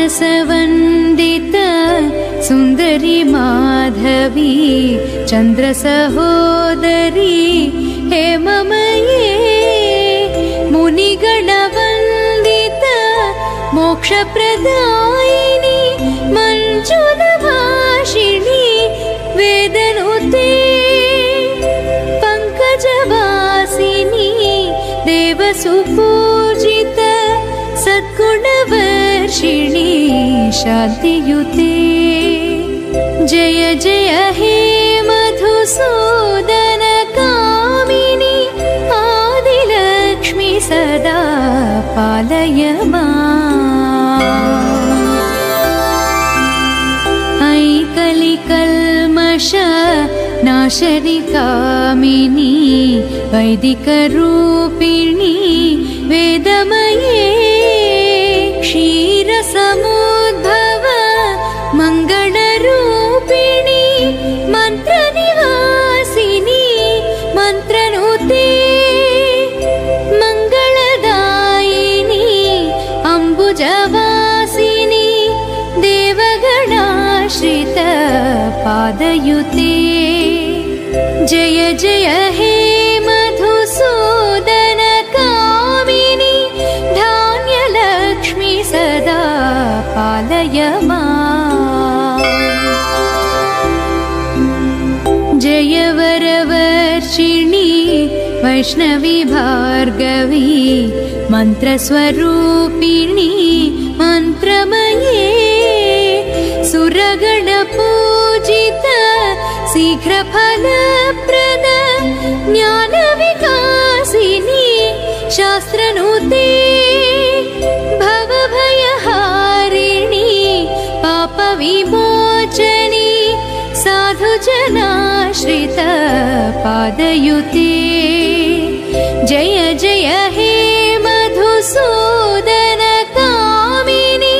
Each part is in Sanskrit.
मानसवन्दित सुन्दरी माधवी चन्द्रसहोदरी हेममये मुनिगणवन्दित मोक्षप्रदायिनी मञ्जुलभाषिणी वेदनुते पङ्कजवासिनी देवसुपूजित सद्गुणवर्षिणी शान्तियुते जय जय हे मधुसूदन कामिनी आदिलक्ष्मी सदा पालय माम्। ऐ कलिकल्मष नाशनि कामिनी वैदिकरूपिणी वेदमये क्षीरसमुद्भव मङ्गलरूपिणी मन्त्रनिवासिनी मन्त्रनुते मङ्गलदायिनी अम्बुजवासिनी देवगणाश्रित पादयुते जय जय हे मधुसूदन कामिनी धान्यलक्ष्मी सदा पालय माम्। जय वरवर्षिणी वैष्णवी भार्गवी मन्त्रस्वरूपिणी मन्त्रमये सुरगणपूजित शीघ्रफलप्रद ज्ञानविकासिनी शास्त्रनुते भवभयहारिणी पापविमोचनी साधुजनाश्रित पादयुते जय जय हे मधुसूदन कामिनी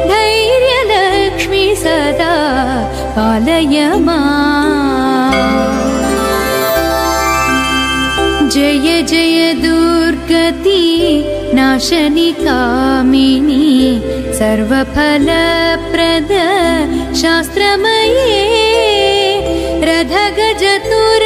धैर्यलक्ष्मी सदा पालय माम्। जय जय दुर्गति नाशनि कामिनी सर्वफलप्रद शास्त्रमये रथगजतुर